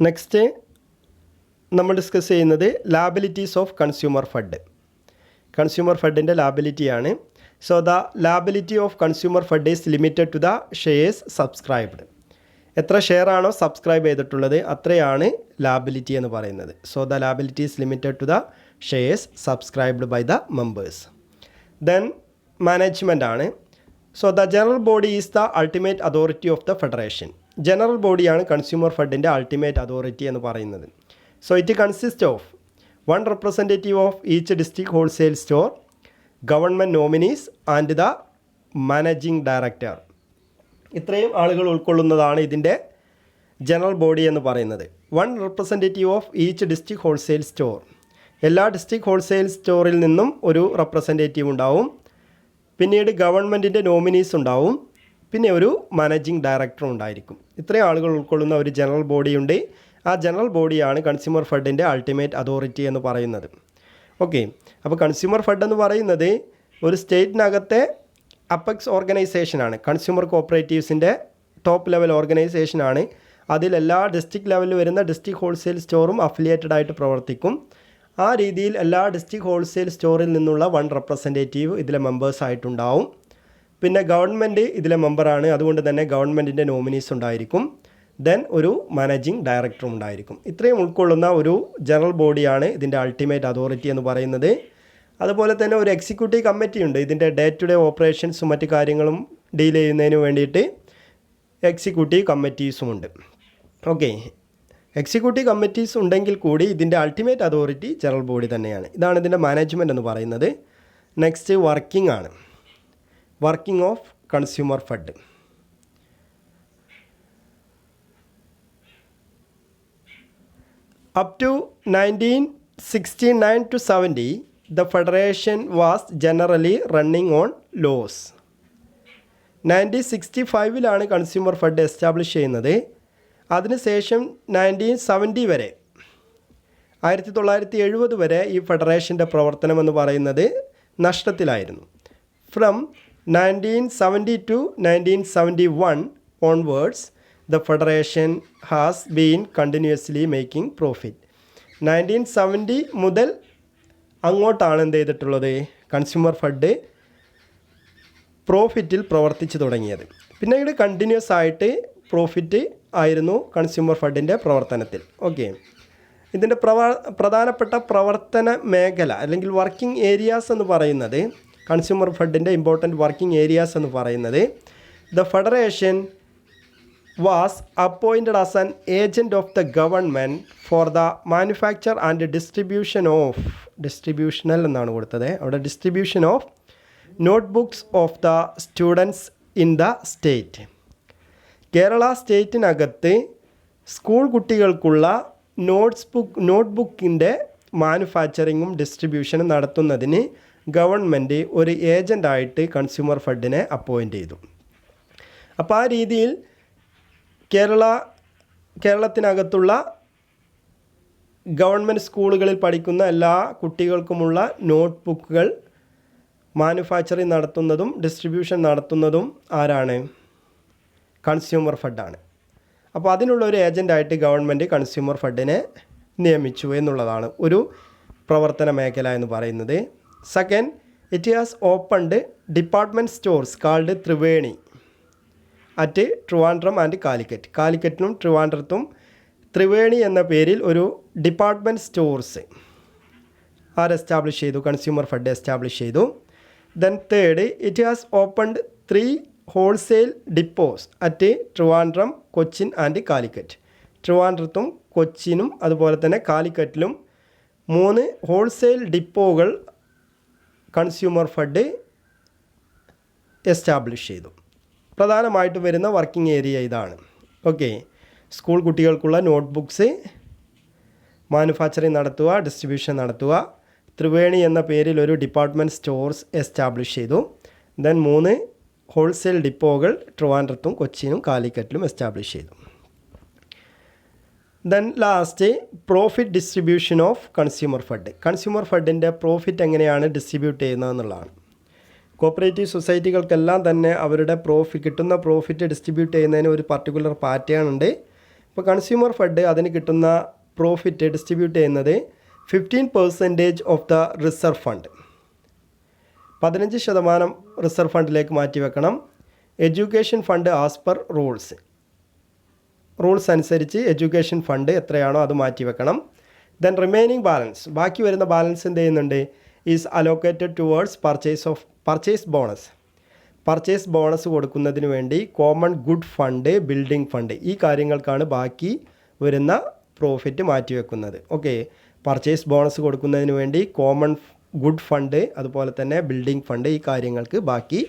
Next നമ്മൾ discuss ചെയ്യുന്നത് liabilities of consumer fund. Consumer ഫണ്ടിൻ്റെ ലാബിലിറ്റിയാണ്. So the liability of consumer fund is limited to the shares subscribed. എത്ര share ആണോ subscribe ചെയ്തിട്ടുള്ളത് അത്രയാണ് ലാബിലിറ്റി എന്ന് പറയുന്നത്. So the liability is limited to the shares subscribed by the members. Then management ആണ്. So the general body is the ultimate authority of the federation. General ബോഡിയാണ് consumer ഫണ്ടിൻ്റെ ultimate authority എന്ന് പറയുന്നത്. So it consist of 1 representative of each district wholesale store, government nominees and the managing director. ഇത്രയും ആളുകൾ ഉൾക്കൊള്ളുന്നതാണ് ഇതിൻ്റെ general body എന്ന് പറയുന്നത്. 1 representative of each district wholesale store. എല്ലാ ഡിസ്ട്രിക്ട് ഹോൾസെയിൽ സ്റ്റോറിൽ നിന്നും ഒരു റെപ്രസെൻറ്റേറ്റീവ് ഉണ്ടാവും. പിന്നീട് ഗവൺമെൻറ്റിൻ്റെ നോമിനീസ് ഉണ്ടാവും. പിന്നെ ഒരു മാനേജിങ് ഡയറക്ടറും ഉണ്ടായിരിക്കും. ഇത്രയും ആളുകൾ ഉൾക്കൊള്ളുന്ന ഒരു ജനറൽ ബോഡിയുണ്ട്. ആ ജനറൽ ബോഡിയാണ് കൺസ്യൂമർ ഫണ്ടിൻ്റെ അൾട്ടിമേറ്റ് അതോറിറ്റി എന്ന് പറയുന്നത്. ഓക്കെ, അപ്പോൾ കൺസ്യൂമർ ഫണ്ട് എന്ന് പറയുന്നത് ഒരു സ്റ്റേറ്റിനകത്തെ അപ്പെക്സ് ഓർഗനൈസേഷനാണ്. കൺസ്യൂമർ കോപ്പറേറ്റീവ്സിൻ്റെ ടോപ്പ് ലെവൽ ഓർഗനൈസേഷനാണ്. അതിലെല്ലാ ഡിസ്ട്രിക്ട് ലെവലിൽ വരുന്ന ഡിസ്ട്രിക്ട് ഹോൾസെയിൽ സ്റ്റോറും അഫിലിയേറ്റഡ് ആയിട്ട് പ്രവർത്തിക്കും. ആ രീതിയിൽ എല്ലാ ഡിസ്ട്രിക്ട് ഹോൾസെയിൽ സ്റ്റോറിൽ നിന്നുള്ള 1 റെപ്രസെൻറ്റേറ്റീവ് ഇതിലെ മെമ്പേഴ്സായിട്ടുണ്ടാവും. പിന്നെ ഗവൺമെൻറ് ഇതിലെ മെമ്പറാണ്. അതുകൊണ്ട് തന്നെ ഗവൺമെൻറ്റിൻ്റെ നോമിനീസ് ഉണ്ടായിരിക്കും. ദെൻ ഒരു മാനേജിങ് ഡയറക്ടറും ഉണ്ടായിരിക്കും. ഇത്രയും ഉൾക്കൊള്ളുന്ന ഒരു ജനറൽ ബോഡിയാണ് ഇതിൻ്റെ അൾട്ടിമേറ്റ് അതോറിറ്റി എന്ന് പറയുന്നത്. അതുപോലെ തന്നെ ഒരു എക്സിക്യൂട്ടീവ് കമ്മിറ്റി ഉണ്ട്. ഇതിൻ്റെ ഡേ ടു ഡേ ഓപ്പറേഷൻസും മറ്റു കാര്യങ്ങളും ഡീൽ ചെയ്യുന്നതിന് വേണ്ടിയിട്ട് എക്സിക്യൂട്ടീവ് കമ്മിറ്റീസും ഉണ്ട്. ഓക്കെ, എക്സിക്യൂട്ടീവ് കമ്മിറ്റീസ് ഉണ്ടെങ്കിൽ കൂടി ഇതിൻ്റെ അൾട്ടിമേറ്റ് അതോറിറ്റി ജനറൽ ബോഡി തന്നെയാണ്. ഇതാണ് ഇതിൻ്റെ മാനേജ്മെൻറ്റ് എന്ന് പറയുന്നത്. നെക്സ്റ്റ് വർക്കിംഗ് ആണ്. Working of consumer fund. Up to 1969 to 70, the Federation was generally running on laws. 1965 consumer fund establish ചെയ്യുന്നത്. അതിനുശേഷം 1970 വരെ 1970 വരെ ഈ ഫെഡറേഷൻ്റെ പ്രവർത്തനം എന്ന് പറയുന്നത് നഷ്ടത്തിലായിരുന്നു. From 1970 to 1971 onwards, the federation has been continuously making profit. 1970 മുതൽ അങ്ങോട്ടാണ് എന്ത് ചെയ്തിട്ടുള്ളത്, കൺസ്യൂമർ ഫണ്ട് പ്രോഫിറ്റിൽ പ്രവർത്തിച്ചു തുടങ്ങിയത്. പിന്നീട് കണ്ടിന്യൂസ് ആയിട്ട് പ്രോഫിറ്റ് ആയിരുന്നു കൺസ്യൂമർ ഫണ്ടിൻ്റെ പ്രവർത്തനത്തിൽ. ഓക്കെ, ഇതിൻ്റെ പ്രധാനപ്പെട്ട പ്രവർത്തന മേഖല അല്ലെങ്കിൽ വർക്കിംഗ് ഏരിയാസ് എന്ന് പറയുന്നത്, കൺസ്യൂമർ ഫണ്ടിൻ്റെ ഇമ്പോർട്ടൻറ്റ് വർക്കിംഗ് ഏരിയാസ് എന്ന് പറയുന്നത്, the federation was appointed as an agent of the government for the manufacture and distribution എന്നാണ് കൊടുത്തത് അവിടെ, distribution of notebooks of the students in the state. Kerala സ്റ്റേറ്റിനകത്ത് സ്കൂൾ കുട്ടികൾക്കുള്ള നോട്ട്ബുക്കിൻ്റെ മാനുഫാക്ചറിങ്ങും ഡിസ്ട്രിബ്യൂഷനും നടത്തുന്നതിന് ഗവൺമെൻറ് ഒരു ഏജൻ്റായിട്ട് കൺസ്യൂമർ ഫണ്ടിനെ അപ്പോയിൻ്റ് ചെയ്തു. അപ്പോൾ ആ രീതിയിൽ കേരളത്തിനകത്തുള്ള ഗവൺമെൻറ് സ്കൂളുകളിൽ പഠിക്കുന്ന എല്ലാ കുട്ടികൾക്കുമുള്ള നോട്ട്ബുക്കുകൾ മാനുഫാക്ചറിങ് നടത്തുന്നതും ഡിസ്ട്രിബ്യൂഷൻ നടത്തുന്നതും ആരാണ്? കൺസ്യൂമർ ഫണ്ടാണ്. അപ്പോൾ അതിനുള്ള ഒരു ഏജൻ്റായിട്ട് ഗവൺമെൻറ് കൺസ്യൂമർ ഫണ്ടിനെ നിയമിച്ചു എന്നുള്ളതാണ് ഒരു പ്രവർത്തന മേഖല എന്ന് പറയുന്നത്. Second, it has opened department stores called Triveni at Trivandrum and Calicut. കാലിക്കറ്റിനും ട്രിവാൻഡ്രത്തും ത്രിവേണി എന്ന പേരിൽ ഒരു ഡിപ്പാർട്ട്മെൻറ്റ് സ്റ്റോർസ് എസ്റ്റാബ്ലിഷ് ചെയ്തു, കൺസ്യൂമർ ഫണ്ട് എസ്റ്റാബ്ലിഷ് ചെയ്തു. Then third, it has opened 3 wholesale depots at Trivandrum, Cochin and Calicut. ട്രിവാൻഡ്രത്തും കൊച്ചിനും അതുപോലെ തന്നെ കാലിക്കറ്റിലും 3 ഹോൾസെയിൽ ഡിപ്പോകൾ കൺസ്യൂമർ ഫണ്ട് എസ്റ്റാബ്ലിഷ് ചെയ്തു. പ്രധാനമായിട്ട് വരുന്ന വർക്കിംഗ് ഏരിയ ഇതാണ്. ഓക്കെ, സ്കൂൾ കുട്ടികൾക്കുള്ള നോട്ട്ബുക്സ് മാനുഫാക്ചറിങ് നടത്തുക, ഡിസ്ട്രിബ്യൂഷൻ നടത്തുക. ത്രിവേണി എന്ന പേരിൽ ഒരു ഡിപ്പാർട്ട്മെൻറ്റ് സ്റ്റോർസ് എസ്റ്റാബ്ലിഷ് ചെയ്തു. ദെൻ 3 ഹോൾസെയിൽ ഡിപ്പോകൾ ട്രിവാൻഡ്രത്തും കൊച്ചിനും കാലിക്കറ്റിലും എസ്റ്റാബ്ലിഷ് ചെയ്തു. Then last, profit distribution of consumer fund. Consumer ഫണ്ടിൻ്റെ പ്രോഫിറ്റ് എങ്ങനെയാണ് ഡിസ്ട്രിബ്യൂട്ട് ചെയ്യുന്നതെന്നുള്ളതാണ്. കോപ്പറേറ്റീവ് സൊസൈറ്റികൾക്കെല്ലാം തന്നെ അവരുടെ കിട്ടുന്ന പ്രോഫിറ്റ് ഡിസ്ട്രിബ്യൂട്ട് ചെയ്യുന്നതിന് ഒരു പർട്ടിക്കുലർ പാറ്റേൺ ഉണ്ട്. അപ്പോൾ കൺസ്യൂമർ ഫണ്ട് അതിന് കിട്ടുന്ന പ്രോഫിറ്റ് ഡിസ്ട്രിബ്യൂട്ട് ചെയ്യുന്നത് 15% of the reserve fund, 15% reserve ഫണ്ടിലേക്ക് മാറ്റി വെക്കണം. Education fund as per rules അനുസരിച്ച് എഡ്യൂക്കേഷൻ ഫണ്ട് എത്രയാണോ അത് മാറ്റി വെക്കണം. ദെൻ റിമൈനിങ് ബാലൻസ്, ബാക്കി വരുന്ന ബാലൻസ് എന്ത് ചെയ്യുന്നുണ്ട്, is allocated towards purchase bonus കൊടുക്കുന്നതിന് വേണ്ടി common good fund, building fund, ഈ കാര്യങ്ങൾക്കാണ് ബാക്കി വരുന്ന പ്രോഫിറ്റ് മാറ്റിവെക്കുന്നത്. ഓക്കെ, പർച്ചേസ് ബോണസ് കൊടുക്കുന്നതിന് വേണ്ടി കോമൺ ഗുഡ് ഫണ്ട്, അതുപോലെ തന്നെ ബിൽഡിംഗ് ഫണ്ട്, ഈ കാര്യങ്ങൾക്ക് ബാക്കി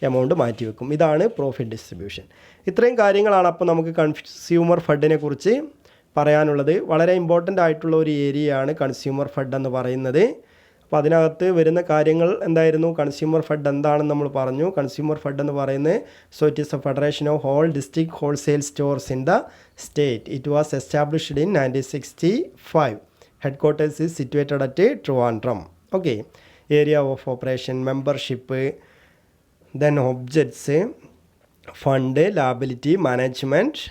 എമൗണ്ട് മാറ്റിവെക്കും. ഇതാണ് പ്രോഫിറ്റ് ഡിസ്ട്രിബ്യൂഷൻ. ഇത്രയും കാര്യങ്ങളാണ് അപ്പോൾ നമുക്ക് കൺസ്യൂമർ ഫണ്ടിനെ കുറിച്ച് പറയാനുള്ളത്. വളരെ ഇമ്പോർട്ടൻ്റ് ആയിട്ടുള്ള ഒരു ഏരിയയാണ് കൺസ്യൂമർ ഫണ്ട് എന്ന് പറയുന്നത്. അപ്പോൾ അതിനകത്ത് വരുന്ന കാര്യങ്ങൾ എന്തായിരുന്നു, കൺസ്യൂമർ ഫണ്ട് എന്താണെന്ന് നമ്മൾ പറഞ്ഞു. കൺസ്യൂമർ ഫണ്ട് എന്ന് പറയുന്നത് it is a federation of whole district wholesale stores in the state. It was established in 1965. Headquarters is situated at Trivandrum. Okay, area of operation, membership, then objects, fund, liability, management,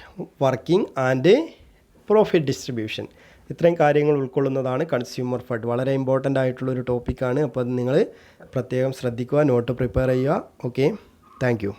working and profit distribution, ഇത്രയും കാര്യങ്ങൾ ഉൾക്കൊള്ളുന്നതാണ് consumer fund. വളരെ important ആയിട്ടുള്ളൊരു ടോപ്പിക്കാണ്. അപ്പോൾ അത് നിങ്ങൾ പ്രത്യേകം ശ്രദ്ധിക്കുക, നോട്ട് പ്രിപ്പയർ ചെയ്യുക. Okay, thank you.